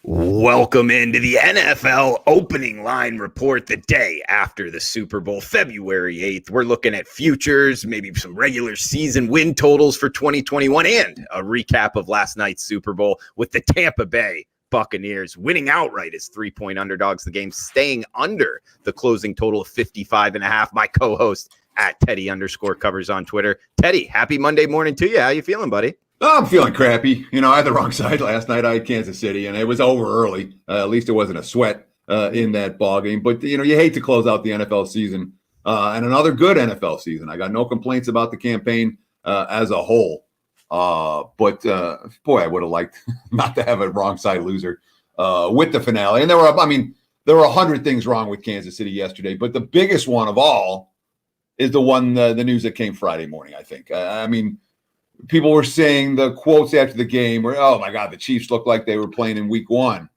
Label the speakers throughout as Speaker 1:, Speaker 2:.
Speaker 1: Welcome into the NFL opening line report the day after the Super Bowl, February 8th. We're looking at futures, maybe some regular season win totals for 2021, and a recap of last night's Super Bowl with the Tampa Bay Buccaneers winning outright as 3-point underdogs. The game staying under the closing total of 55.5. My co-host at Teddy_covers on Twitter. Teddy, happy Monday morning to you. How you feeling, buddy?
Speaker 2: I'm feeling crappy. I had the wrong side last night. I had Kansas City, and it was over early. At least it wasn't a sweat in that ball game. But, you hate to close out the NFL season and another good NFL season. I got no complaints about the campaign as a whole. But boy, I would have liked not to have a wrong side loser with the finale. And there were 100 things wrong with Kansas City yesterday. But the biggest one of all is the news that came Friday morning, I think. People were saying the quotes after the game were, oh, my God, the Chiefs looked like they were playing in week one.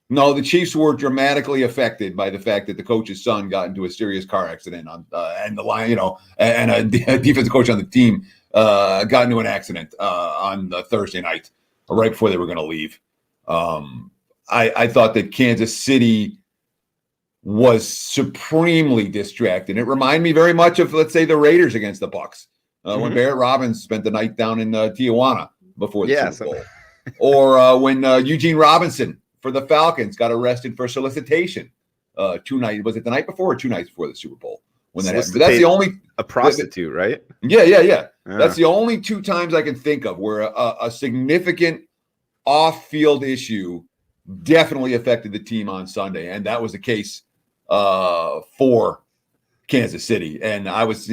Speaker 2: No, the Chiefs were dramatically affected by the fact that the coach's son got into a serious car accident and the line, and a defensive coach on the team got into an accident on Thursday night right before they were going to leave. I thought that Kansas City was supremely distracted. It reminded me very much of, let's say, the Raiders against the Bucs. When Barrett Robbins spent the night down in Tijuana before the Super Bowl. Or when Eugene Robinson for the Falcons got arrested for solicitation 2 nights. Was it the night before or 2 nights before the Super Bowl when that happened? But that's the only –
Speaker 1: a prostitute, right?
Speaker 2: Yeah. That's the only 2 times I can think of where a significant off-field issue definitely affected the team on Sunday. And that was the case for Kansas City. And I was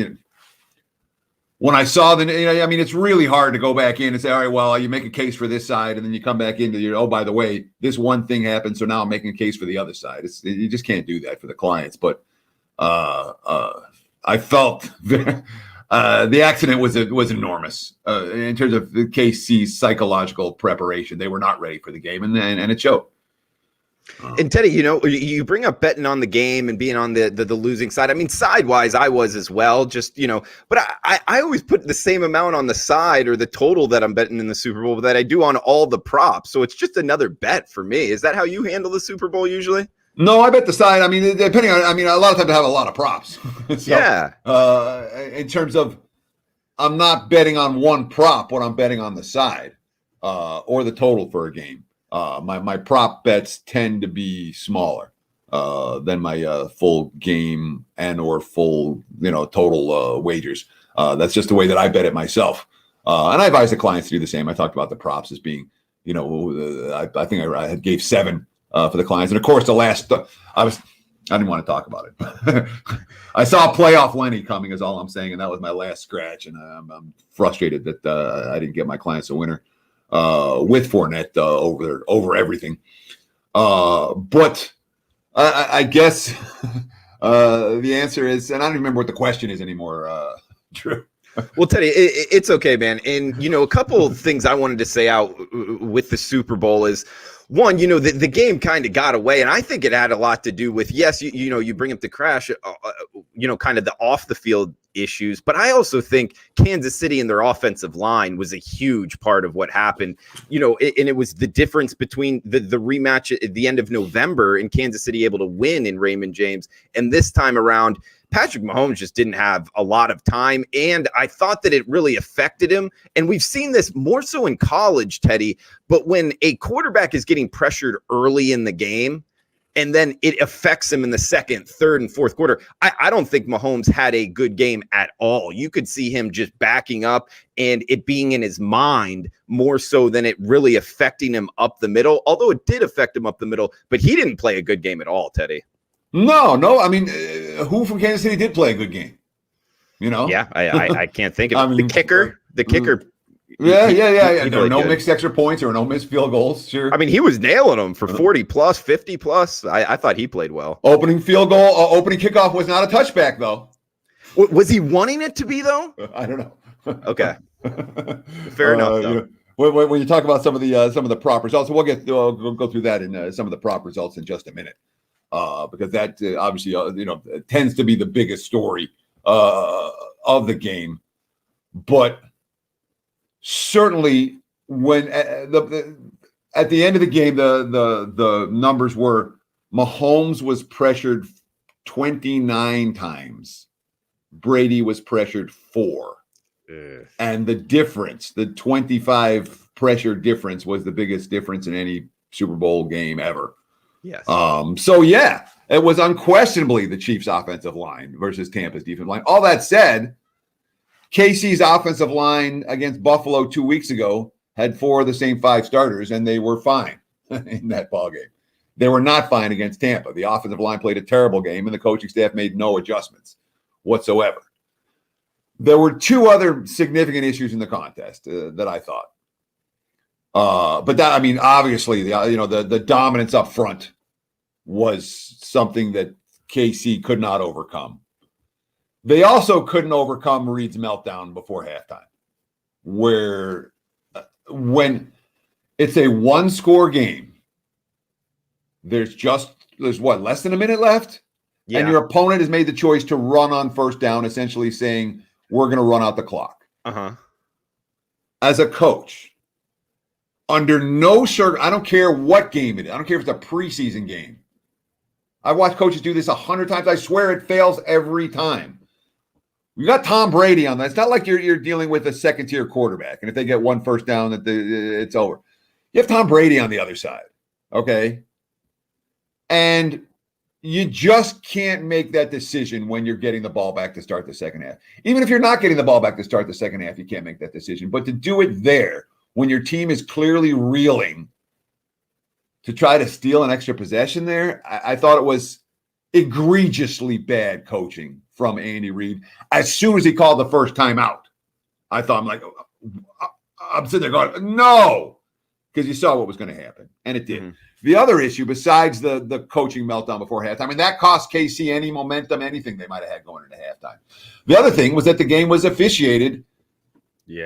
Speaker 2: when I saw it's really hard to go back in and say, all right, well, you make a case for this side, and then you come back into oh, by the way, this one thing happened, so now I'm making a case for the other side. You just can't do that for the clients. But I felt the accident was enormous in terms of the KC's psychological preparation. They were not ready for the game, and it showed.
Speaker 1: And Teddy, you bring up betting on the game and being on the losing side. Side-wise, I was as well, but I always put the same amount on the side or the total that I'm betting in the Super Bowl that I do on all the props. So it's just another bet for me. Is that how you handle the Super Bowl usually?
Speaker 2: No, I bet the side. Depending on, a lot of times I have a lot of props. So,
Speaker 1: yeah.
Speaker 2: In terms of, I'm not betting on one prop, but I'm betting on the side or the total for a game. My prop bets tend to be smaller than my full game and or full total wagers. That's just the way that I bet it myself. And I advise the clients to do the same. I talked about the props as being, I think I gave 7 for the clients. And of course, the last I didn't want to talk about it. I saw playoff Lenny coming is all I'm saying, and that was my last scratch. And I'm frustrated that I didn't get my clients a winner. With Fournette over everything. But I guess the answer is, and I don't remember what the question is anymore, Drew.
Speaker 1: Well, Teddy, it's okay, man. And, a couple of things I wanted to say out with the Super Bowl is, one, the game kind of got away, and I think it had a lot to do with, yes, you bring up the crash, kind of the off the field issues, but I also think Kansas City and their offensive line was a huge part of what happened, and it was the difference between the rematch at the end of November and Kansas City able to win in Raymond James, and this time around, Patrick Mahomes just didn't have a lot of time, and I thought that it really affected him. And we've seen this more so in college, Teddy, but when a quarterback is getting pressured early in the game, and then it affects him in the second, third, and fourth quarter, I don't think Mahomes had a good game at all. You could see him just backing up and it being in his mind more so than it really affecting him up the middle, although it did affect him up the middle, but he didn't play a good game at all, Teddy.
Speaker 2: No. Who from Kansas City did play a good game?
Speaker 1: Yeah, I can't think of the kicker. The kicker.
Speaker 2: Yeah. There were no mixed extra points. There were no missed field goals. Sure.
Speaker 1: He was nailing them for 40 plus, 50 plus. I thought he played well.
Speaker 2: Opening field goal, opening kickoff was not a touchback though.
Speaker 1: Was he wanting it to be though?
Speaker 2: I don't know.
Speaker 1: Okay. Fair enough. Though.
Speaker 2: When you talk about some of the prop results, we'll go through that in some of the prop results in just a minute. Because that obviously tends to be the biggest story of the game, but certainly when at the end of the game, the numbers were Mahomes was pressured 29 times. Brady was pressured 4. And the difference, the 25 pressure difference, was the biggest difference in any Super Bowl game ever.
Speaker 1: Yes.
Speaker 2: So yeah, it was unquestionably the Chiefs' offensive line versus Tampa's defensive line. All that said, KC's offensive line against Buffalo 2 weeks ago had 4 of the same 5 starters, and they were fine in that ballgame. They were not fine against Tampa. The offensive line played a terrible game, and the coaching staff made no adjustments whatsoever. There were 2 other significant issues in the contest that I thought. But that, I mean, obviously, the dominance up front was something that KC could not overcome. They also couldn't overcome Reed's meltdown before halftime, where when it's a 1-score game, there's what, less than a minute left? Yeah. And your opponent has made the choice to run on first down, essentially saying, we're going to run out the clock.
Speaker 1: Uh-huh.
Speaker 2: As a coach, under no I don't care what game it is. I don't care if it's a preseason game. I've watched coaches do this 100 times. I swear it fails every time. You got Tom Brady on that. It's not like you're dealing with a second-tier quarterback, and if they get 1 first down, it's over. You have Tom Brady on the other side, okay? And you just can't make that decision when you're getting the ball back to start the second half. Even if you're not getting the ball back to start the second half, you can't make that decision. But to do it there, when your team is clearly reeling, to try to steal an extra possession there, I thought it was egregiously bad coaching from Andy Reid. As soon as he called the first timeout, I'm sitting there going, no, because you saw what was going to happen, and it did. Mm-hmm. The other issue, besides the coaching meltdown before halftime, and that cost KC any momentum, anything they might have had going into halftime. The other thing was that the game was officiated,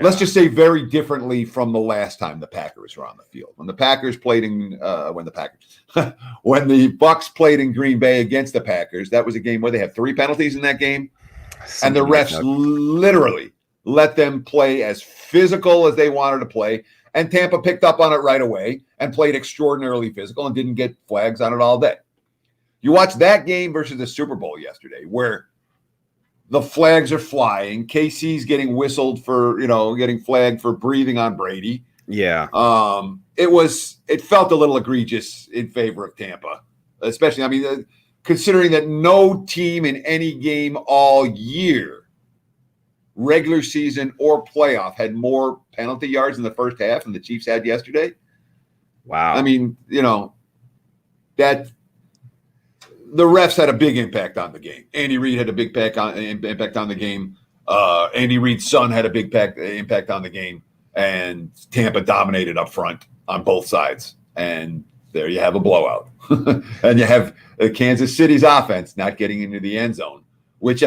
Speaker 2: let's just say, very differently from the last time the Packers were on the field. When the Packers played when the Bucs played in Green Bay against the Packers, that was a game where they had 3 penalties in that game, and the refs literally let them play as physical as they wanted to play. And Tampa picked up on it right away and played extraordinarily physical and didn't get flags on it all day. You watch that game versus the Super Bowl yesterday, where the flags are flying. KC's getting whistled for, getting flagged for breathing on Brady.
Speaker 1: Yeah.
Speaker 2: It felt a little egregious in favor of Tampa, especially, considering that no team in any game all year, regular season or playoff, had more penalty yards in the first half than the Chiefs had yesterday.
Speaker 1: Wow.
Speaker 2: That the refs had a big impact on the game. Andy Reid had a big impact on the game. Andy Reid's son had a big impact on the game, and Tampa dominated up front on both sides. And there you have a blowout. And you have Kansas City's offense not getting into the end zone, which,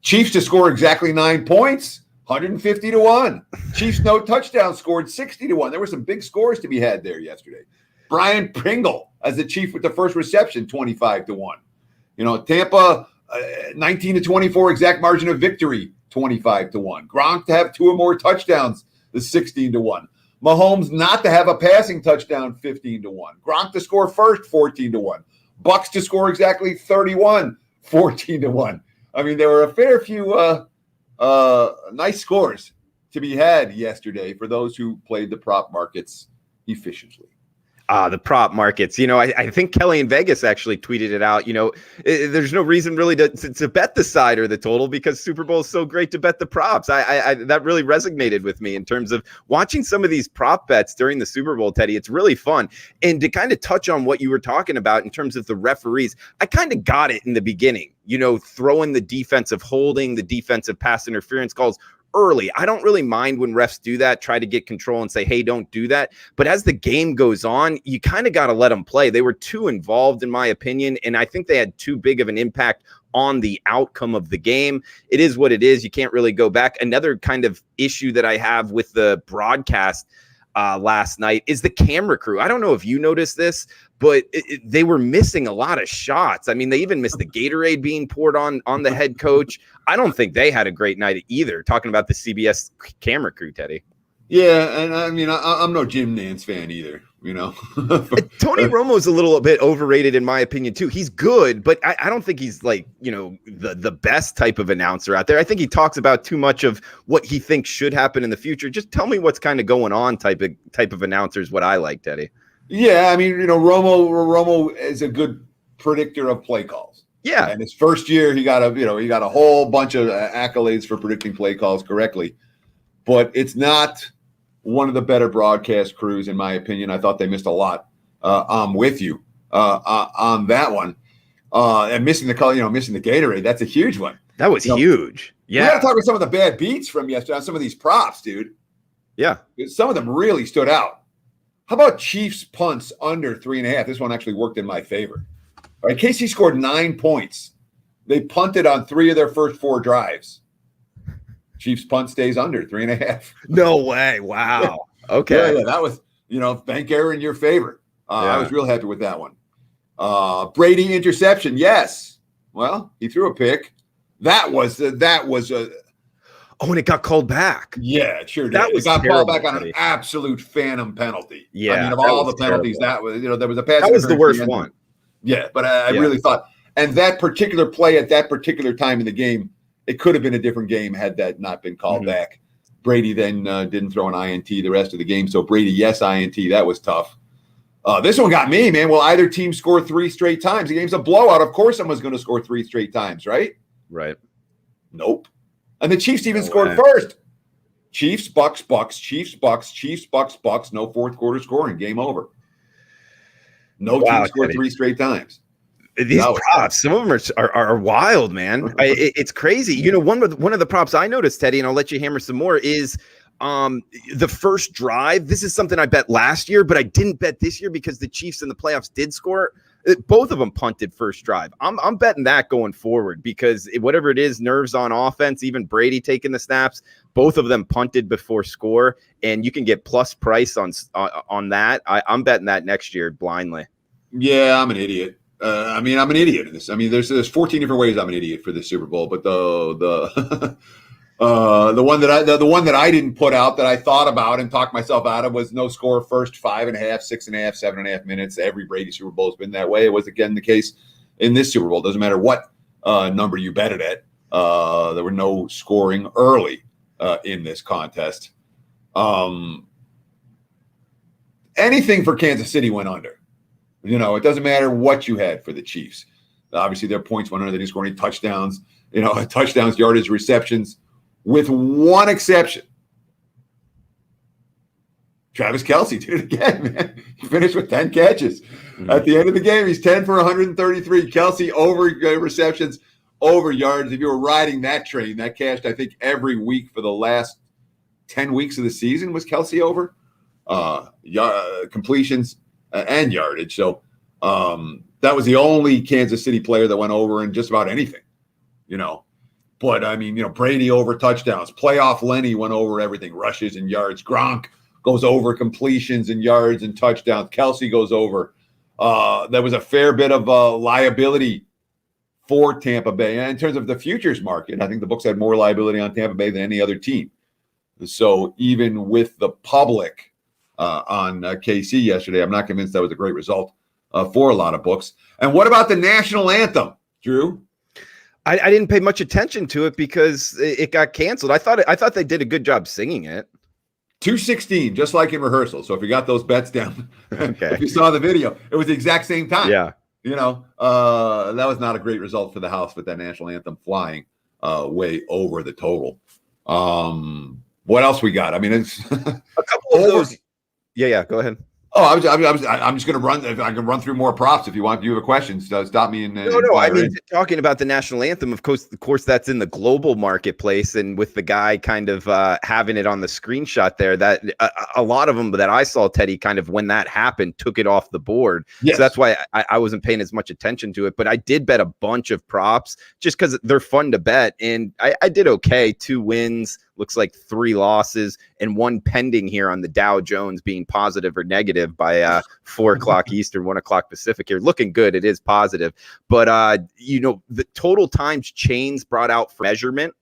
Speaker 2: Chiefs to score exactly 9 points, 150-1. Chiefs no touchdown scored 60-1. There were some big scores to be had there yesterday. Brian Pringle as the Chief with the first reception, 25-1. Tampa 19-24 exact margin of victory, 25-1. Gronk to have 2 or more touchdowns, the 16-1. Mahomes not to have a passing touchdown, 15-1. Gronk to score first, 14-1. Bucs to score exactly 31, 14-1. There were a fair few nice scores to be had yesterday for those who played the prop markets efficiently.
Speaker 1: The prop markets. I think Kelly in Vegas actually tweeted it out. There's no reason really to bet the side or the total, because Super Bowl is so great to bet the props. I that really resonated with me in terms of watching some of these prop bets during the Super Bowl, Teddy. It's really fun. And to kind of touch on what you were talking about in terms of the referees, I kind of got it in the beginning, throwing the defensive holding, the defensive pass interference calls early. I don't really mind when refs do that, try to get control and say, hey, don't do that. But as the game goes on, you kind of got to let them play. They were too involved, in my opinion, and I think they had too big of an impact on the outcome of the game. It is what it is. You can't really go back. Another kind of issue that I have with the broadcast last night is the camera crew. I don't know if you noticed this, but they were missing a lot of shots. They even missed the Gatorade being poured on the head coach. I don't think they had a great night either, talking about the CBS camera crew, Teddy.
Speaker 2: Yeah, and I mean, I'm no Jim Nantz fan either.
Speaker 1: Tony Romo's a little bit overrated in my opinion too. He's good, but I don't think he's like, the best type of announcer out there. I think he talks about too much of what he thinks should happen in the future. Just tell me what's kind of going on type of announcer is what I like, Teddy.
Speaker 2: Yeah, I mean, Romo is a good predictor of play calls.
Speaker 1: Yeah.
Speaker 2: And his first year, he got a whole bunch of accolades for predicting play calls correctly. But it's not one of the better broadcast crews, in my opinion. I thought they missed a lot. I'm with you on that one. And missing the Gatorade, that's a huge one.
Speaker 1: That was huge. Yeah.
Speaker 2: We got to talk about some of the bad beats from yesterday on some of these props, dude.
Speaker 1: Yeah.
Speaker 2: Some of them really stood out. How about Chiefs punts under 3.5? This one actually worked in my favor. All right, KC scored 9 points. They punted on 3 of their first 4 drives. Chiefs punt stays under 3.5.
Speaker 1: No way. Wow. Okay.
Speaker 2: Yeah, that was, bank error in your favor. I was real happy with that one. Brady interception. Yes. Well, he threw a pick. That was
Speaker 1: Oh, and it got called back.
Speaker 2: Yeah, it sure did.
Speaker 1: That was
Speaker 2: it got
Speaker 1: terrible,
Speaker 2: called back on an absolute phantom penalty.
Speaker 1: Yeah.
Speaker 2: I mean, of all the penalties,
Speaker 1: terrible.
Speaker 2: that was, there was a pass.
Speaker 1: That was the worst one.
Speaker 2: Yeah, but I really thought, and that particular play at that particular time in the game, it could have been a different game had that not been called back. Brady then didn't throw an INT the rest of the game. So Brady, yes, INT. That was tough. This one got me, man. Will either team score 3 straight times? The game's a blowout. Of course someone's going to score 3 straight times, right?
Speaker 1: Right.
Speaker 2: Nope. And the Chiefs even scored first. Chiefs, Bucs, Chiefs, Bucs. No fourth quarter scoring. Game over. No team scored 3 straight times.
Speaker 1: These props, some of them are wild, man. It's crazy. One of the props I noticed, Teddy, and I'll let you hammer some more, is the first drive. This is something I bet last year, but I didn't bet this year because the Chiefs in the playoffs did score. Both of them punted first drive. I'm betting that going forward because whatever it is, nerves on offense, even Brady taking the snaps, both of them punted before score, and you can get plus price on that. I'm betting that next year blindly.
Speaker 2: Yeah, I'm an idiot. I'm an idiot in this. I mean, there's 14 different ways I'm an idiot for this Super Bowl, but the one that I didn't put out that I thought about and talked myself out of was no score first 5.5, 6.5, 7.5 minutes. Every Brady Super Bowl has been that way. It was again the case in this Super Bowl. Doesn't matter what number you bet it at. There were no scoring early in this contest. Anything for Kansas City went under. It doesn't matter what you had for the Chiefs. Obviously, their points went under. They didn't score any touchdowns. Touchdowns, yardage, receptions, with one exception. Travis Kelce did it again, man. He finished with 10 catches. At the end of the game, he's 10 for 133. Kelce over receptions, over yards. If you were riding that train, that cashed, I think, every week for the last 10 weeks of the season was Kelce over. Completions and yardage. So that was the only Kansas City player that went over in just about anything, But, I mean, Brady over touchdowns. Playoff Lenny went over everything, rushes and yards. Gronk goes over completions and yards and touchdowns. Kelce goes over. There was a fair bit of liability for Tampa Bay. And in terms of the futures market, I think the books had more liability on Tampa Bay than any other team. So even with the public on KC yesterday, I'm not convinced that was a great result for a lot of books. And what about the national anthem, Drew?
Speaker 1: I didn't pay much attention to it because it got canceled. I thought they did a good job singing it.
Speaker 2: 2:16, just like in rehearsal. So if you got those bets down,
Speaker 1: okay.
Speaker 2: If you saw the video, it was the exact same time.
Speaker 1: Yeah.
Speaker 2: That was not a great result for the house with that national anthem flying way over the total. What else we got? I mean, it's
Speaker 1: a couple of those. Yeah. Go ahead.
Speaker 2: Oh, I'm just going to run. If I can run through more props if you want. If you have a question, stop me.
Speaker 1: No. I mean, talking about the national anthem, of course, that's in the global marketplace, and with the guy kind of having it on the screenshot there, that a lot of them that I saw, Teddy, kind of when that happened, took it off the board. Yes. So that's why I wasn't paying as much attention to it. But I did bet a bunch of props just because they're fun to bet, and I did okay. 2 wins. Looks like 3 losses and 1 pending here on the Dow Jones being positive or negative by 4 o'clock Eastern, 1 o'clock Pacific here. Looking good. It is positive. But, the total times chains brought out for measurement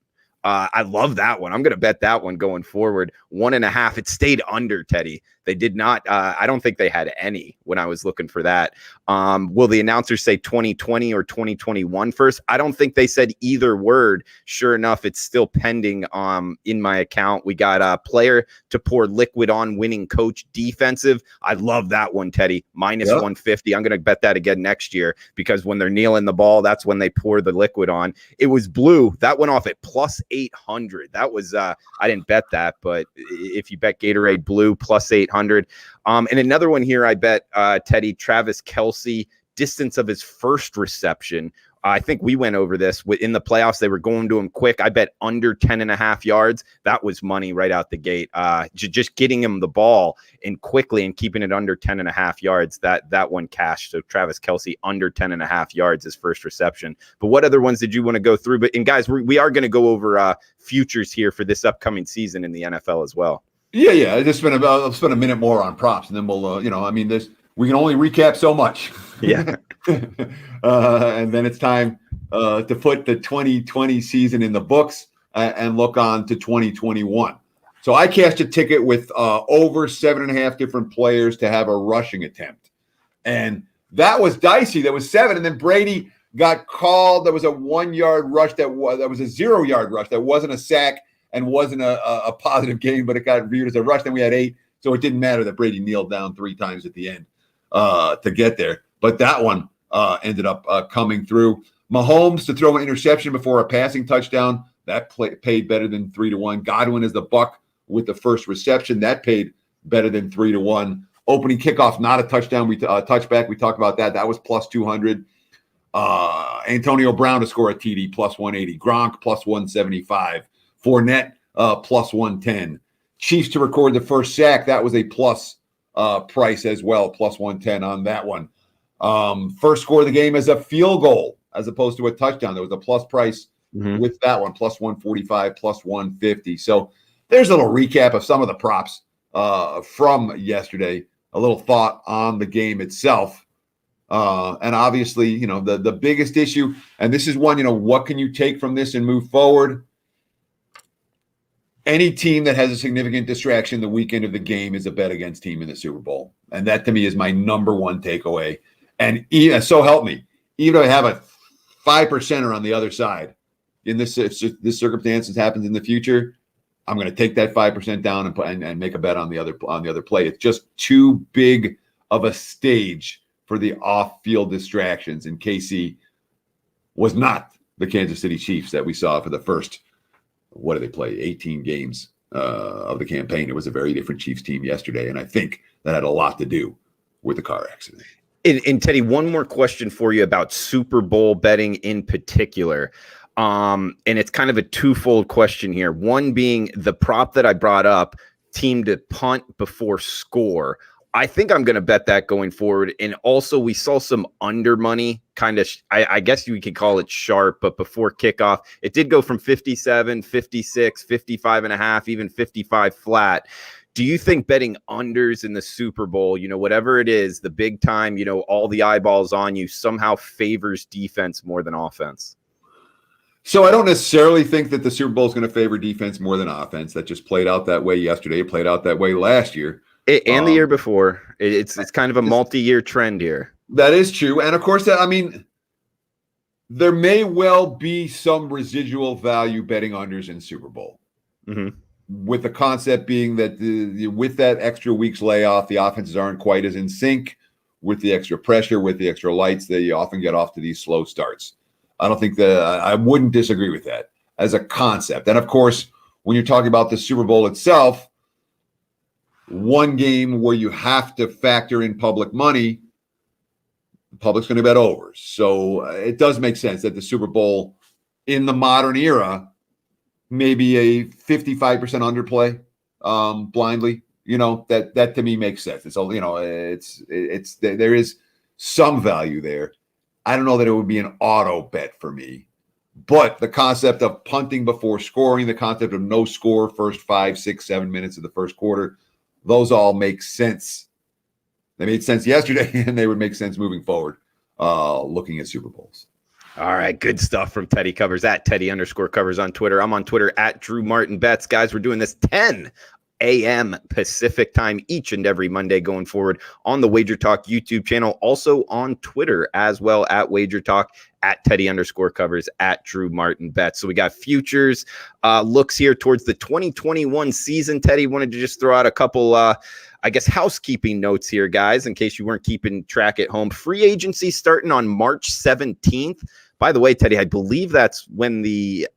Speaker 1: I love that one. I'm going to bet that one going forward. 1.5. It stayed under, Teddy. They did not. I don't think they had any when I was looking for that. Will the announcers say 2020 or 2021 first? I don't think they said either word. Sure enough, it's still pending in my account. We got a player to pour liquid on, winning coach defensive. I love that one, Teddy. Minus 150. I'm going to bet that again next year because when they're kneeling the ball, that's when they pour the liquid on. It was blue. That went off at plus 800. That was, I didn't bet that, but if you bet Gatorade blue, plus 800. And another one here, I bet, Teddy, Travis Kelce, distance of his first reception. I think we went over this in the playoffs. They were going to him quick. I bet under 10.5 yards. That was money right out the gate. Just getting him the ball and quickly and keeping it under 10.5 yards. That one cashed. So Travis Kelce under 10.5 yards his first reception. But what other ones did you want to go through? And guys, we are going to go over futures here for this upcoming season in the NFL as well.
Speaker 2: Yeah. I'll spend a minute more on props, and then we'll, we can only recap so much.
Speaker 1: Yeah.
Speaker 2: And then it's time to put the 2020 season in the books and look on to 2021. So I cashed a ticket with over 7.5 different players to have a rushing attempt. And that was dicey. That was 7. And then Brady got called. There was a 1-yard rush that was a 0-yard rush. That wasn't a sack and wasn't a positive game, but it got viewed as a rush. Then we had 8. So it didn't matter that Brady kneeled down 3 times at the end to get there. But that one ended up coming through. Mahomes to throw an interception before a passing touchdown. That paid better than 3-1. Godwin is the Buck with the first reception. That paid better than 3-1. Opening kickoff, not a touchdown. Touchback. We talked about that. That was plus 200. Antonio Brown to score a TD, plus 180. Gronk, plus 175. Fournette, plus 110. Chiefs to record the first sack. That was a plus price as well, plus 110 on that one. First score of the game is a field goal as opposed to a touchdown. There was a plus price with that one, plus 145, plus 150. So there's a little recap of some of the props from yesterday, a little thought on the game itself. And obviously, the biggest issue, and this is one, what can you take from this and move forward? Any team that has a significant distraction the weekend of the game is a bet against team in the Super Bowl. And that to me is my number one takeaway. And so help me, even if I have a 5%er on the other side in this circumstance that happens in the future, I'm going to take that 5% down and make a bet on the other play. It's just too big of a stage for the off-field distractions. And KC was not the Kansas City Chiefs that we saw for the first, what did they play, 18 games of the campaign. It was a very different Chiefs team yesterday, and I think that had a lot to do with the car accident.
Speaker 1: And Teddy, one more question for you about Super Bowl betting in particular. And it's kind of a twofold question here. One being the prop that I brought up, team to punt before score. I think I'm going to bet that going forward. And also we saw some under money kind of, I guess you could call it sharp, but before kickoff, it did go from 57, 56, 55.5, even 55 flat. Do you think betting unders in the Super Bowl, whatever it is, the big time, all the eyeballs on you somehow favors defense more than offense?
Speaker 2: So I don't necessarily think that the Super Bowl is going to favor defense more than offense. That just played out that way yesterday. It played out that way last year.
Speaker 1: And the year before. It's kind of a multi-year trend here.
Speaker 2: That is true. And of course, there may well be some residual value betting unders in Super Bowl. Mm-hmm. With the concept being that with that extra week's layoff, the offenses aren't quite as in sync with the extra pressure, with the extra lights. They often get off to these slow starts. I don't think I wouldn't disagree with that as a concept. And of course, when you're talking about the Super Bowl itself, one game where you have to factor in public money, the public's going to bet overs. So it does make sense that the Super Bowl in the modern era may be a 55% underplay blindly. That to me makes sense. It's there is some value there. I don't know that it would be an auto bet for me, but the concept of punting before scoring, the concept of no score first 5, 6, 7 minutes of the first quarter, those all make sense. They made sense yesterday, and they would make sense moving forward, looking at Super Bowls.
Speaker 1: All right, good stuff from Teddy Covers at Teddy_Covers on Twitter. I'm on Twitter at Drew Martin Betts. Guys, we're doing this 10 a.m. Pacific time each and every Monday going forward on the WagerTalk YouTube channel, also on Twitter as well at WagerTalk, at Teddy_Covers, at Drew Martin Betts. So we got futures looks here towards the 2021 season. Teddy, wanted to just throw out a couple housekeeping notes here, guys, in case you weren't keeping track at home. Free agency starting on March 17th. By the way, Teddy, I believe that's when the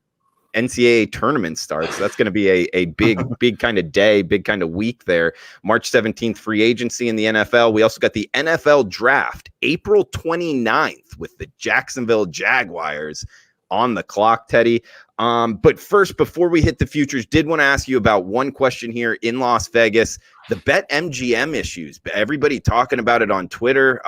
Speaker 1: NCAA tournament starts. So that's going to be a big kind of day, big kind of week there. March 17th, free agency in the NFL. We also got the NFL draft, April 29th, with the Jacksonville Jaguars on the clock, Teddy. But first, before we hit the futures, did want to ask you about one question here in Las Vegas. The BetMGM issues. Everybody talking about it on Twitter.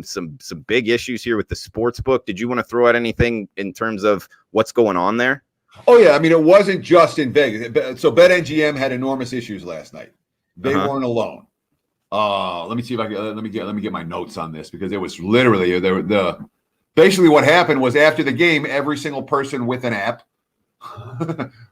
Speaker 1: Some big issues here with the Sportsbook. Did you want to throw out anything in terms of what's going on there?
Speaker 2: Oh yeah, I mean it wasn't just in Vegas. So BetMGM had enormous issues last night. They weren't alone. Let me see if I can. Let me get my notes on this because it was literally basically what happened was after the game, every single person with an app,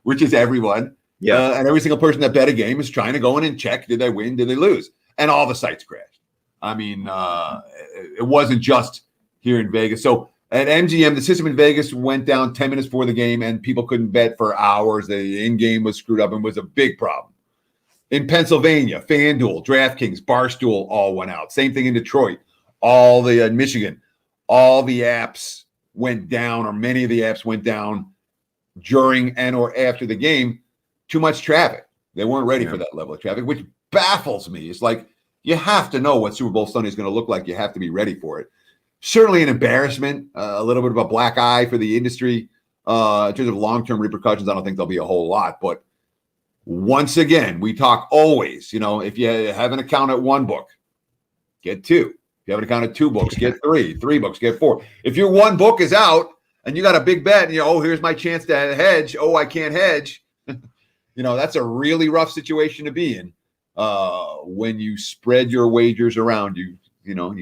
Speaker 2: which is everyone. Yeah, and every single person that bet a game is trying to go in and check, did they win, did they lose? And all the sites crashed. I mean, it wasn't just here in Vegas. So at MGM, the system in Vegas went down 10 minutes before the game, and people couldn't bet for hours. The in-game was screwed up and was a big problem. In Pennsylvania, FanDuel, DraftKings, Barstool all went out. Same thing in Detroit. All the Michigan, all the apps went down, or many of the apps went down during and or after the game. Too much traffic. They weren't ready for that level of traffic, which baffles me. It's like you have to know what Super Bowl Sunday is going to look like. You have to be ready for it. Certainly an embarrassment, a little bit of a black eye for the industry. In terms of long-term repercussions, I don't think there'll be a whole lot. But once again, we talk always, if you have an account at one book, get two. If you have an account at two books, get three. Three books, get four. If your one book is out and you got a big bet, and here's my chance to hedge. Oh, I can't hedge. That's a really rough situation to be in when you spread your wagers around. You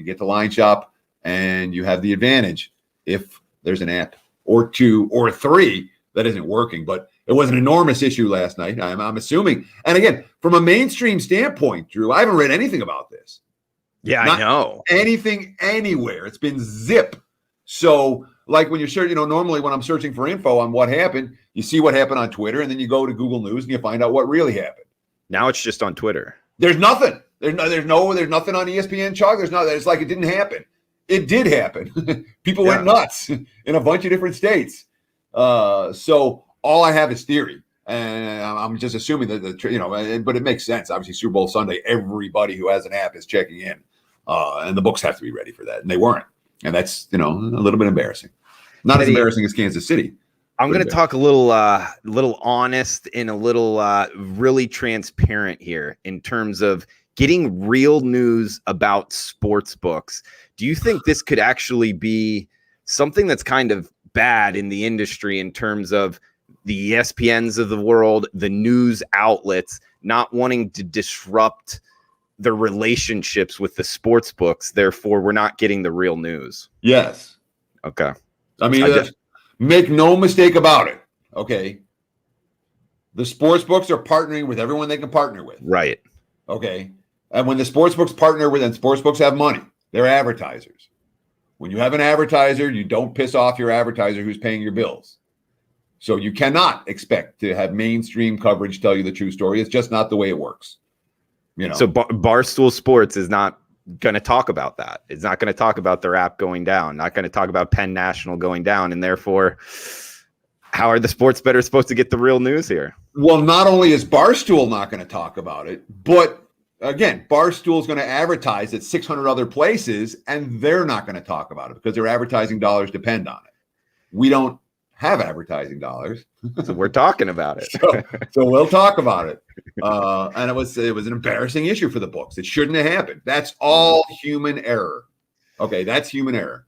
Speaker 2: get the line shop and you have the advantage if there's an app or two or three that isn't working. But it was an enormous issue last night, I'm assuming. And again, from a mainstream standpoint, Drew, I haven't read anything about this.
Speaker 1: Yeah, I know.
Speaker 2: Anything anywhere. It's been zip. So like when you're searching, normally when I'm searching for info on what happened, you see what happened on Twitter, and then you go to Google News and you find out what really happened.
Speaker 1: Now it's just on Twitter.
Speaker 2: There's nothing. There's nothing on ESPN Chalk. There's nothing. It's like it didn't happen. It did happen. People went nuts in a bunch of different states. So all I have is theory, and I'm just assuming that but it makes sense. Obviously, Super Bowl Sunday, everybody who has an app is checking in, and the books have to be ready for that, and they weren't. And that's, a little bit embarrassing. Not as embarrassing as Kansas City.
Speaker 1: I'm going to talk a little honest and a little really transparent here in terms of getting real news about sports books. Do you think this could actually be something that's kind of bad in the industry in terms of the ESPNs of the world, the news outlets not wanting to disrupt their relationships with the sports books? Therefore, we're not getting the real news.
Speaker 2: Yes.
Speaker 1: Okay.
Speaker 2: I mean, make no mistake about it. Okay. The sports books are partnering with everyone they can partner with.
Speaker 1: Right.
Speaker 2: Okay. And when the sports books partner with, and sports books have money, they're advertisers. When you have an advertiser, you don't piss off your advertiser who's paying your bills. So you cannot expect to have mainstream coverage tell you the true story. It's just not the way it works.
Speaker 1: So Barstool Sports is not going to talk about that. It's not going to talk about their app going down, not going to talk about Penn National going down. And therefore, how are the sports bettors supposed to get the real news here?
Speaker 2: Well, not only is Barstool not going to talk about it, but again, Barstool is going to advertise at 600 other places, and they're not going to talk about it because their advertising dollars depend on it. We don't have advertising dollars,
Speaker 1: so we're talking about it.
Speaker 2: so we'll talk about it. And it was an embarrassing issue for the books. It shouldn't have happened. That's all human error. Okay, that's human error.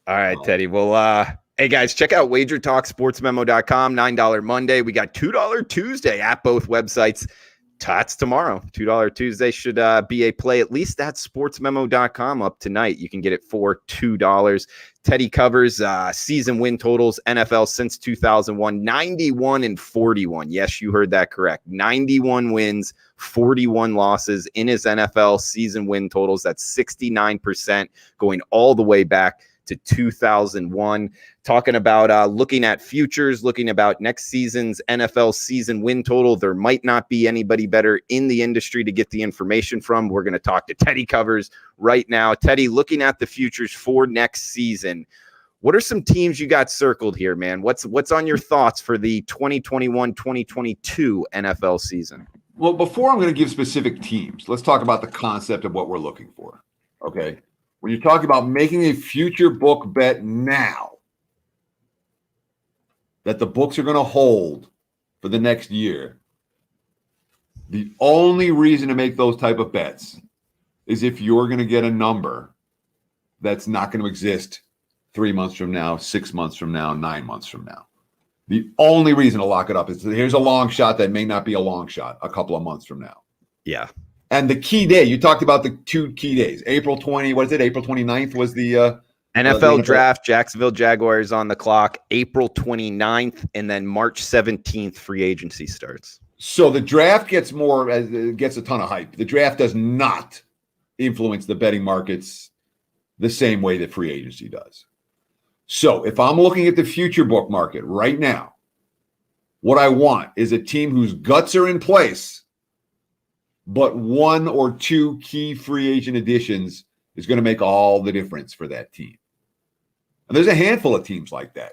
Speaker 1: All right, Teddy. Well, hey guys, check out WagerTalk, sportsmemo.com, $9 Monday. We got $2 Tuesday at both websites. That's tomorrow. $2 Tuesday should be a play, at least at sportsmemo.com up tonight. You can get it for $2. Teddy covers season win totals, NFL since 2001, 91-41. Yes, you heard that correct. 91 wins, 41 losses in his NFL season win totals. That's 69%, going all the way back to 2001. Talking about looking at futures, looking about next season's NFL season win total. There might not be anybody better in the industry to get the information from. We're going to talk to Teddy Covers right now. Teddy, looking at the futures for next season, what are some teams you got circled here, man? What's on your thoughts for the 2021-2022 NFL season?
Speaker 2: Well, before I'm going to give specific teams, let's talk about the concept of what we're looking for. Okay. When you're talking about making a future book bet now that the books are going to hold for the next year, the only reason to make those type of bets is if you're going to get a number that's not going to exist 3 months from now, 6 months from now, 9 months from now. The only reason to lock it up is here's a long shot that may not be a long shot a couple of months from now.
Speaker 1: Yeah.
Speaker 2: And the key day, you talked about the 2 key days. April 29th was the
Speaker 1: NFL draft, Jacksonville Jaguars on the clock, April 29th, and then March 17th, free agency starts.
Speaker 2: So the draft gets a ton of hype. The draft does not influence the betting markets the same way that free agency does. So if I'm looking at the future book market right now, what I want is a team whose guts are in place, but 1 or 2 key free agent additions is going to make all the difference for that team. And there's a handful of teams like that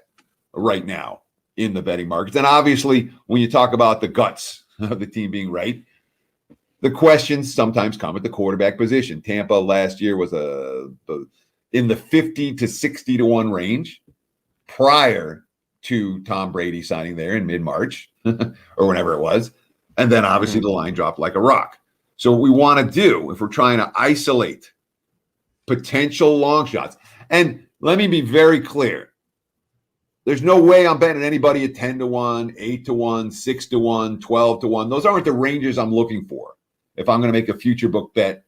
Speaker 2: right now in the betting markets. And obviously, when you talk about the guts of the team being right, the questions sometimes come at the quarterback position. Tampa last year was in the 50 to 60 to 1 range prior to Tom Brady signing there in mid-March or whenever it was. And then obviously the line dropped like a rock. So what we want to do, if we're trying to isolate potential long shots, and let me be very clear, there's no way I'm betting anybody at 10 to 1, 8 to 1, 6 to 1, 12 to 1. Those aren't the ranges I'm looking for if I'm going to make a future book bet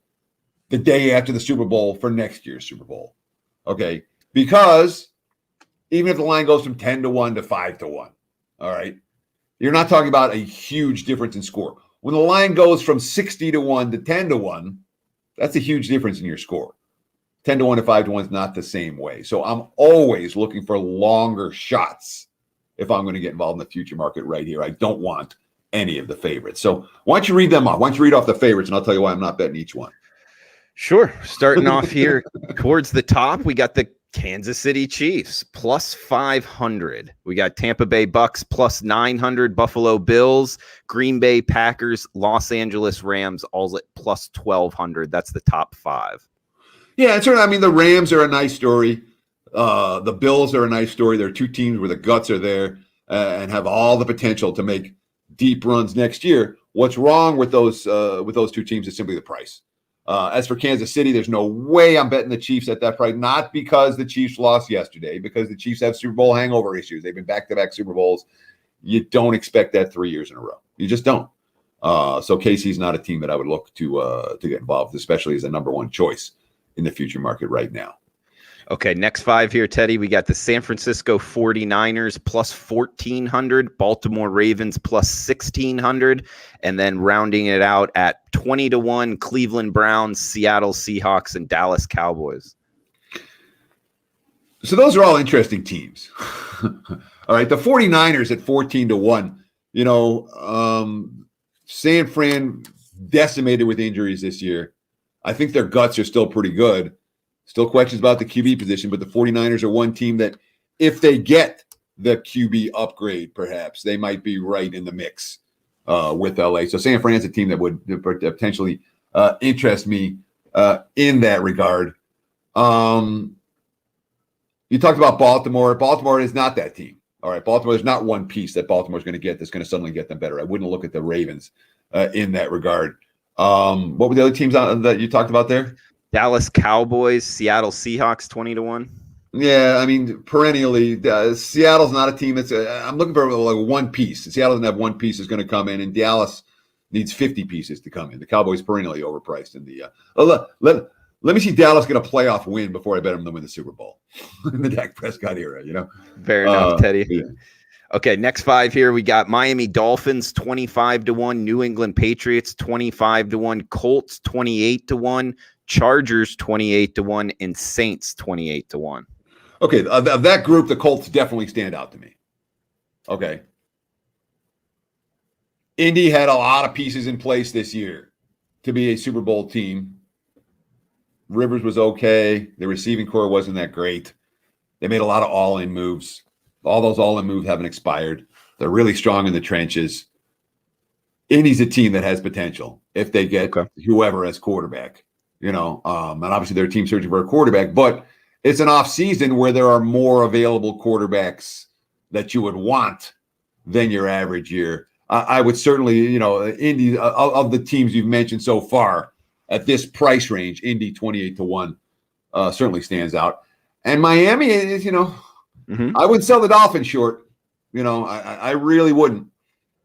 Speaker 2: the day after the Super Bowl for next year's Super Bowl. Okay? Because even if the line goes from 10 to 1 to 5 to 1, all right, you're not talking about a huge difference in score. When the line goes from 60 to 1 to 10 to 1, that's a huge difference in your score. 10 to 1 to 5 to 1 is not the same way. So I'm always looking for longer shots if I'm going to get involved in the future market right here. I don't want any of the favorites. So why don't you read them off? Why don't you read off the favorites, and I'll tell you why I'm not betting each one.
Speaker 1: Sure. Starting off here towards the top, we got the Kansas City Chiefs plus 500. We got Tampa Bay Bucs plus 900, Buffalo Bills, Green Bay Packers, Los Angeles Rams, all at plus 1,200. That's the top 5.
Speaker 2: Yeah, and certainly, I mean, the Rams are a nice story. The Bills are a nice story. They're 2 teams where the guts are there and have all the potential to make deep runs next year. What's wrong with those 2 teams is simply the price. As for Kansas City, there's no way I'm betting the Chiefs at that price, not because the Chiefs lost yesterday, because the Chiefs have Super Bowl hangover issues. They've been back-to-back Super Bowls. You don't expect that 3 years in a row. You just don't. So KC's not a team that I would look to get involved with, especially as a number 1 choice in the future market right now.
Speaker 1: Okay, next 5 here, Teddy. We got the San Francisco 49ers plus 1,400, Baltimore Ravens plus 1,600, and then rounding it out at 20 to 1, Cleveland Browns, Seattle Seahawks, and Dallas Cowboys.
Speaker 2: So those are all interesting teams. All right, the 49ers at 14 to 1. You know, San Fran decimated with injuries this year. I think their guts are still pretty good. Still questions about the QB position, but the 49ers are one team that if they get the QB upgrade, perhaps they might be right in the mix with LA. So San Fran's a team that would potentially interest me in that regard. You talked about Baltimore. Baltimore is not that team. All right, Baltimore is not one piece that Baltimore is going to get that's going to suddenly get them better. I wouldn't look at the Ravens in that regard. What were the other teams that you talked about there?
Speaker 1: Dallas Cowboys, Seattle Seahawks, 20 to 1.
Speaker 2: Yeah, I mean, perennially, Seattle's not a team that's I'm looking for like one piece. Seattle doesn't have one piece that's going to come in, and Dallas needs 50 pieces to come in. The Cowboys perennially overpriced in the let me see Dallas get a playoff win before I bet them to win the Super Bowl in the Dak Prescott era,
Speaker 1: Fair enough, Teddy.
Speaker 2: Yeah.
Speaker 1: Okay, next 5 here. We got Miami Dolphins 25-1, New England Patriots 25-1, Colts 28-1, Chargers 28-1, and Saints 28-1.
Speaker 2: Okay, of that group, the Colts definitely stand out to me. Okay. Indy had a lot of pieces in place this year to be a Super Bowl team. Rivers was okay. The receiving core wasn't that great. They made a lot of all-in moves. All those all-in moves haven't expired. They're really strong in the trenches. Indy's a team that has potential if they get whoever as quarterback, and obviously their team searching for a quarterback, but it's an off season where there are more available quarterbacks that you would want than your average year. I would certainly, Indy of the teams you've mentioned so far at this price range, Indy 28-1 certainly stands out. And Miami is, I wouldn't sell the Dolphins short. I really wouldn't.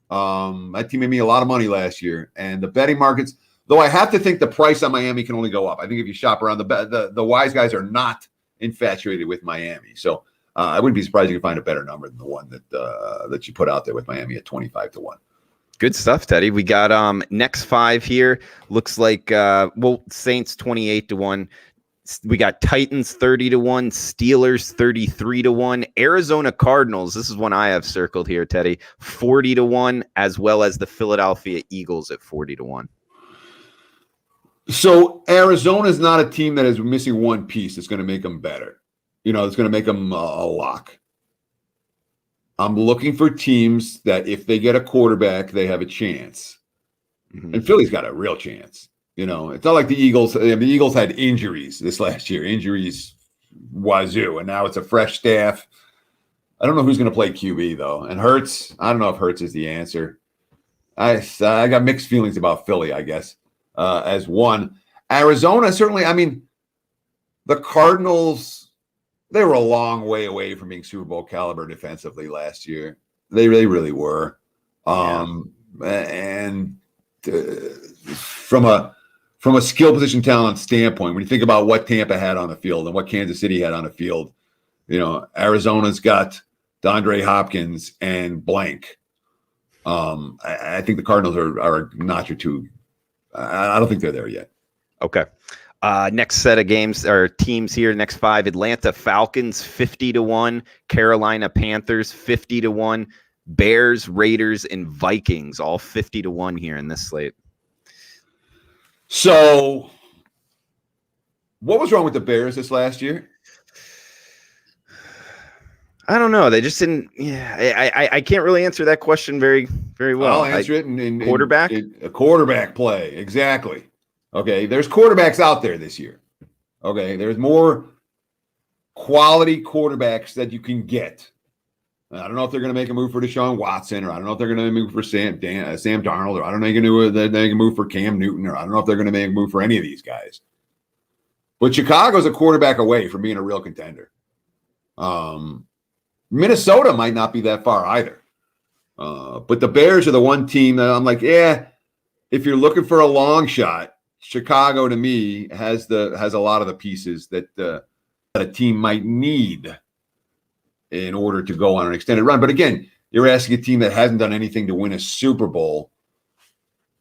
Speaker 2: That team made me a lot of money last year. And the betting markets, though I have to think the price on Miami can only go up. I think if you shop around, the wise guys are not infatuated with Miami. So I wouldn't be surprised you could find a better number than the one that you put out there with Miami at 25-1.
Speaker 1: Good stuff, Teddy. We got next 5 here. Looks like Saints 28-1. We got Titans 30-1, Steelers 33-1, Arizona Cardinals. This is one I have circled here, Teddy. 40-1, as well as the Philadelphia Eagles at 40-1.
Speaker 2: So Arizona is not a team that is missing one piece that's going to make them better. It's going to make them a lock. I'm looking for teams that if they get a quarterback, they have a chance. Mm-hmm. And Philly's got a real chance. It's not like the Eagles. The Eagles had injuries this last year. Injuries wazoo. And now it's a fresh staff. I don't know who's going to play QB, though. And Hurts, I don't know if Hurts is the answer. I got mixed feelings about Philly, I guess, as one. Arizona, certainly, the Cardinals, they were a long way away from being Super Bowl caliber defensively last year. They really were. And from a skill position talent standpoint, when you think about what Tampa had on the field and what Kansas City had on the field, Arizona's got DeAndre Hopkins and blank. I think the Cardinals are a notch or two. I don't think they're there yet.
Speaker 1: Okay. Next set of games or teams here. Next 5: Atlanta Falcons 50-1, Carolina Panthers 50-1, Bears, Raiders, and Vikings all 50-1 here in this slate.
Speaker 2: So, what was wrong with the Bears this last year?
Speaker 1: I don't know. They just didn't. Yeah, I can't really answer that question very, very well.
Speaker 2: I'll answer it in
Speaker 1: quarterback.
Speaker 2: A quarterback play, exactly. Okay, there's quarterbacks out there this year. Okay, there's more quality quarterbacks that you can get. I don't know if they're going to make a move for Deshaun Watson, or I don't know if they're going to move for Sam Darnold, or I don't know if they're going to move for Cam Newton, or I don't know if they're going to make a move for any of these guys. But Chicago's a quarterback away from being a real contender. Minnesota might not be that far either. But the Bears are the one team that I'm like, if you're looking for a long shot, Chicago to me has a lot of the pieces that a team might need in order to go on an extended run. But again, you're asking a team that hasn't done anything to win a Super Bowl.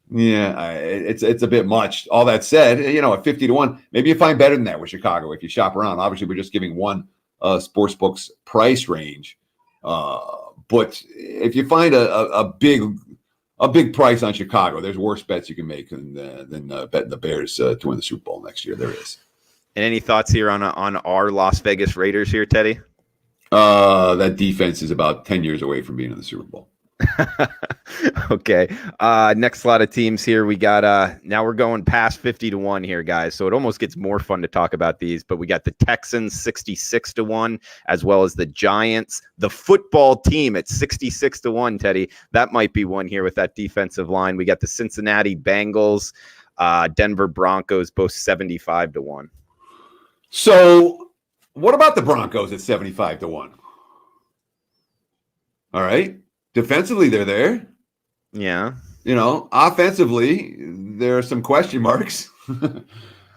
Speaker 2: Yeah, it's a bit much. All that said, at 50-1, maybe you find better than that with Chicago if you shop around. Obviously, we're just giving one sportsbook's price range. But if you find a big price on Chicago, there's worse bets you can make than betting the Bears to win the Super Bowl next year. There is.
Speaker 1: And any thoughts here on our Las Vegas Raiders here, Teddy?
Speaker 2: That defense is about 10 years away from being in the Super Bowl.
Speaker 1: Okay. Next lot of teams here. We got now we're going past 50-1 here, guys. So it almost gets more fun to talk about these. But we got the Texans 66-1, as well as the Giants, the football team at 66-1, Teddy. That might be one here with that defensive line. We got the Cincinnati Bengals, Denver Broncos, both 75-1.
Speaker 2: So what about the Broncos at 75-1? All right. Defensively, they're there.
Speaker 1: Yeah.
Speaker 2: Offensively, there are some question marks.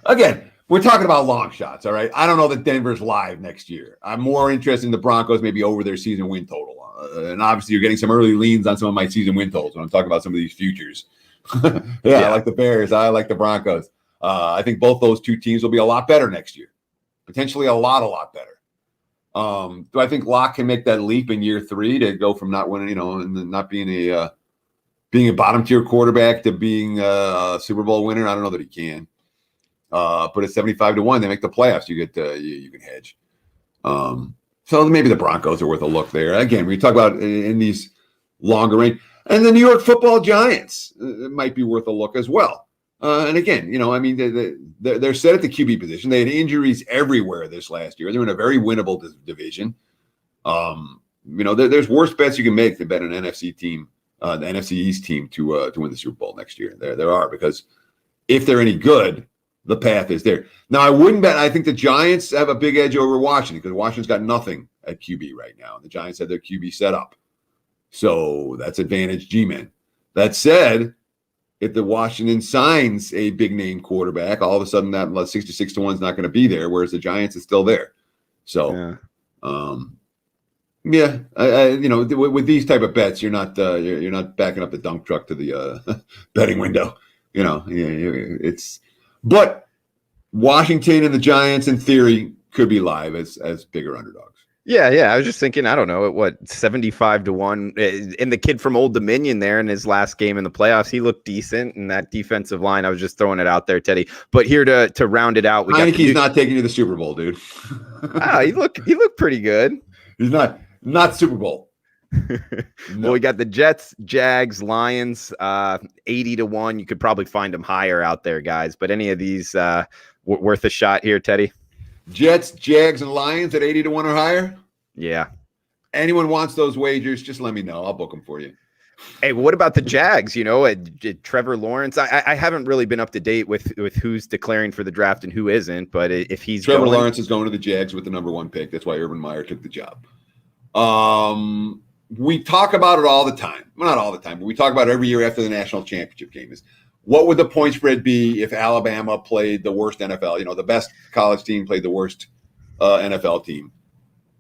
Speaker 2: Again, we're talking about long shots, all right? I don't know that Denver's live next year. I'm more interested in the Broncos maybe over their season win total. And obviously, you're getting some early leans on some of my season win totals when I'm talking about some of these futures. I like the Bears. I like the Broncos. I think both those two teams will be a lot better next year, potentially a lot better. Do I think Locke can make that leap in year 3 to go from not winning, and not being a bottom tier quarterback to being a Super Bowl winner? I don't know that he can. But at 75-1, they make the playoffs. You get you can hedge. So maybe the Broncos are worth a look there. Again, we talk about in these longer range, and the New York Football Giants might be worth a look as well. And again, they're set at the QB position. They had injuries everywhere this last year. They're in a very winnable division. There's worse bets you can make than bet an NFC team, the NFC East team to win the Super Bowl next year. There are, because if they're any good, the path is there. Now, I wouldn't bet. I think the Giants have a big edge over Washington because Washington's got nothing at QB right now. The Giants have their QB set up. So that's advantage G-Men. That said, if the Washington signs a big-name quarterback, all of a sudden that 66-1 is not going to be there, whereas the Giants is still there. So, with these type of bets, you're not backing up the dunk truck to the betting window. But Washington and the Giants, in theory, could be live as bigger underdogs.
Speaker 1: Yeah. I was just thinking, I don't know, at what, 75-1, and the kid from Old Dominion there in his last game in the playoffs, he looked decent, and that defensive line, I was just throwing it out there, Teddy. But here to round it out,
Speaker 2: Heineke's not taking you to the Super Bowl, dude.
Speaker 1: He looked pretty good.
Speaker 2: He's not Super Bowl.
Speaker 1: No. Well, we got the Jets, Jags, Lions, 80-1. You could probably find them higher out there, guys. But any of these worth a shot here, Teddy?
Speaker 2: Jets, Jags, and Lions at 80-1 or higher?
Speaker 1: Yeah.
Speaker 2: Anyone wants those wagers, just let me know. I'll book them for you.
Speaker 1: Hey, what about the Jags? Trevor Lawrence. I haven't really been up to date with who's declaring for the draft and who isn't. But if he's
Speaker 2: Trevor Lawrence is going to the Jags with the number 1 pick. That's why Urban Meyer took the job. We talk about it all the time. Well, not all the time, but we talk about it every year after the national championship game. Is what would the point spread be if Alabama played the worst NFL? The best college team played the worst NFL team.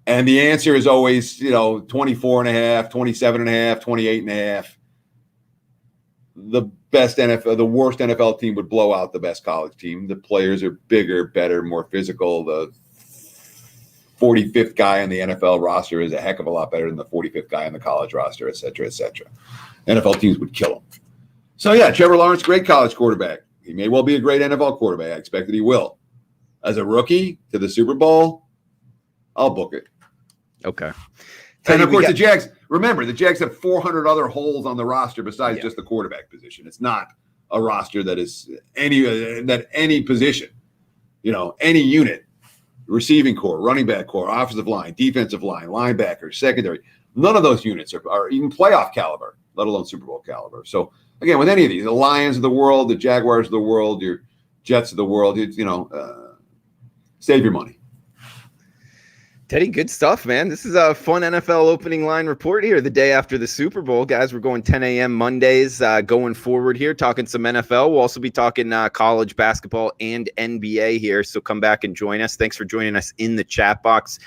Speaker 2: And the answer is always, 24.5, 27.5, 28.5. The worst NFL team would blow out the best college team. The players are bigger, better, more physical. The 45th guy on the NFL roster is a heck of a lot better than the 45th guy on the college roster, et cetera, et cetera. NFL teams would kill him. So, yeah, Trevor Lawrence, great college quarterback. He may well be a great NFL quarterback. I expect that he will. As a rookie to the Super Bowl, I'll book it.
Speaker 1: Okay.
Speaker 2: And, of course, the Jags, remember, the Jags have 400 other holes on the roster besides just the quarterback position. It's not a roster that is any position, any unit, receiving core, running back core, offensive line, defensive line, linebackers, secondary. None of those units are even playoff caliber, let alone Super Bowl caliber. So, again, with any of these, the Lions of the world, the Jaguars of the world, your Jets of the world, save your money.
Speaker 1: Teddy, good stuff, man. This is a fun NFL opening line report here the day after the Super Bowl. Guys, we're going 10 a.m. Mondays going forward here, talking some NFL. We'll also be talking college basketball and NBA here, so come back and join us. Thanks for joining us in the chat box.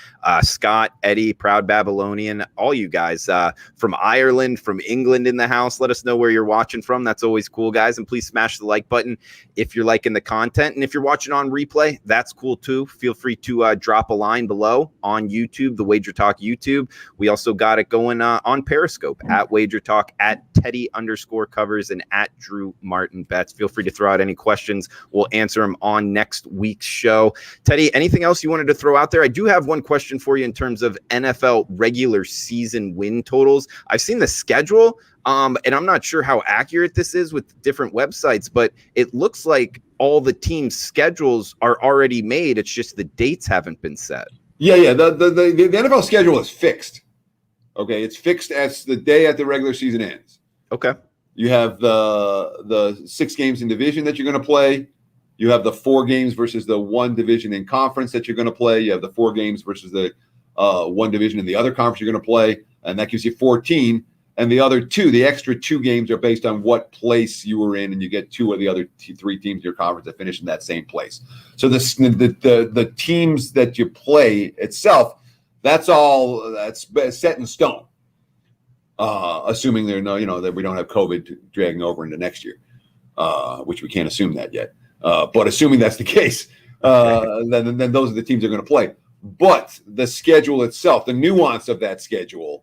Speaker 1: Scott, Eddie, Proud Babylonian, all you guys from Ireland, from England in the house. Let us know where you're watching from. That's always cool, guys. And please smash the like button if you're liking the content. And if you're watching on replay, that's cool too. Feel free to drop a line below on YouTube, the WagerTalk YouTube. We also got it going on Periscope at WagerTalk, at Teddy_covers, and at Drew Martin Bets. Feel free to throw out any questions. We'll answer them on next week's show. Teddy, anything else you wanted to throw out there? I do have one question for you in terms of NFL regular season win totals. I've seen the schedule, and I'm not sure how accurate this is with different websites, but it looks like all the teams' schedules are already made. It's just the dates haven't been set.
Speaker 2: Yeah. The NFL schedule is fixed. Okay, it's fixed as the day that the regular season ends.
Speaker 1: Okay.
Speaker 2: You have the 6 games in division that you're going to play. You have the 4 games versus the 1 division in conference that you're going to play. You have the 4 games versus the 1 division in the other conference you're going to play, and that gives you 14. And the other two, the extra 2 games, are based on what place you were in, and you get 2 of the other 3 teams in your conference that finish in that same place. So the teams that you play itself, that's set in stone, assuming that we don't have COVID dragging over into next year, which we can't assume that yet. But assuming that's the case, then those are the teams that are going to play. But the schedule itself, the nuance of that schedule,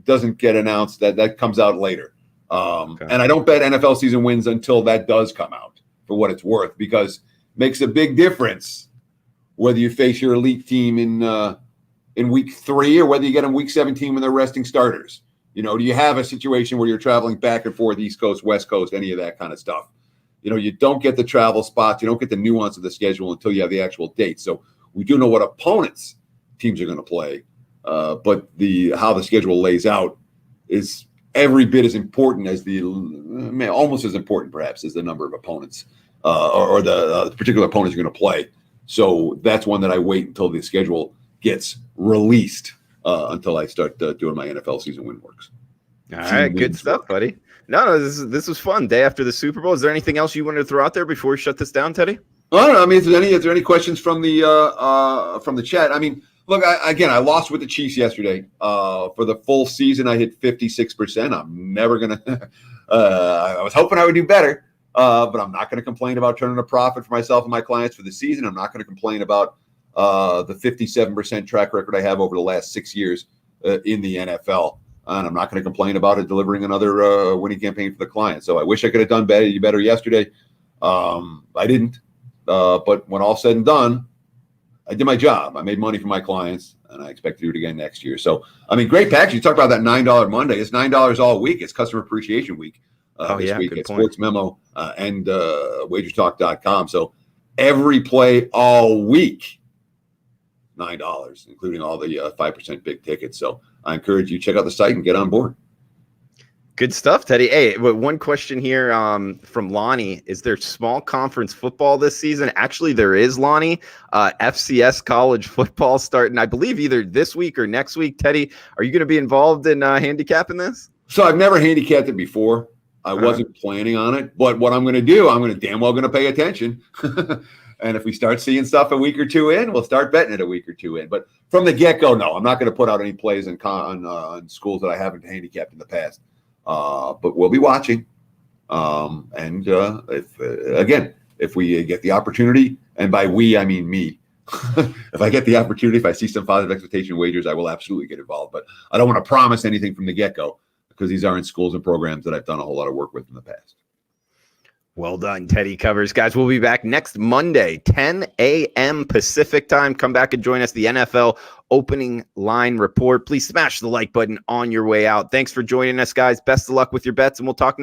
Speaker 2: doesn't get announced. That comes out later. And I don't bet NFL season wins until that does come out, for what it's worth, because it makes a big difference whether you face your elite team in week 3 or whether you get them week 17 when they're resting starters. Do you have a situation where you're traveling back and forth, East Coast, West Coast, any of that kind of stuff? You don't get the travel spots. You don't get the nuance of the schedule until you have the actual date. So we do know what opponents teams are going to play. But how the schedule lays out is every bit as important as almost as important perhaps as the number of opponents or the particular opponents you're going to play. So that's one that I wait until the schedule gets released until I start doing my NFL season win works.
Speaker 1: All right, good stuff, buddy. No, this was fun. Day after the Super Bowl. Is there anything else you wanted to throw out there before we shut this down, Teddy?
Speaker 2: I don't know. I mean, is there any questions from the chat? I mean, look, I lost with the Chiefs yesterday. For the full season, I hit 56%. I'm never going to I was hoping I would do better, but I'm not going to complain about turning a profit for myself and my clients for the season. I'm not going to complain about the 57% track record I have over the last 6 years in the NFL. And I'm not going to complain about it delivering another winning campaign for the client. So I wish I could have done better yesterday. I didn't. But when all said and done, I did my job. I made money for my clients, and I expect to do it again next year. So, I mean, great package. You talk about that $9 Monday. It's $9 all week. It's Customer Appreciation Week this week at Sports Memo and WagerTalk.com. So every play all week, $9, including all the 5% big tickets. So I encourage you to check out the site and get on board.
Speaker 1: Good stuff, Teddy. Hey, one question here from Lonnie. Is there small conference football this season? Actually, there is, Lonnie. FCS college football starting, I believe, either this week or next week. Teddy, are you going to be involved in handicapping this?
Speaker 2: So I've never handicapped it before. I wasn't planning on it. But what I'm going to do, I'm damn well going to pay attention. And if we start seeing stuff a week or 2 in, we'll start betting it a week or 2 in. But from the get-go, no, I'm not going to put out any plays on schools that I haven't handicapped in the past. But we'll be watching. If we get the opportunity, and by we, I mean me, if I get the opportunity, if I see some positive expectation wagers, I will absolutely get involved. But I don't want to promise anything from the get-go because these aren't schools and programs that I've done a whole lot of work with in the past.
Speaker 1: Well done, Teddy Covers. Guys, we'll be back next Monday, 10 a.m. Pacific time. Come back and join us, the NFL Opening Line Report. Please smash the like button on your way out. Thanks for joining us, guys. Best of luck with your bets, and we'll talk next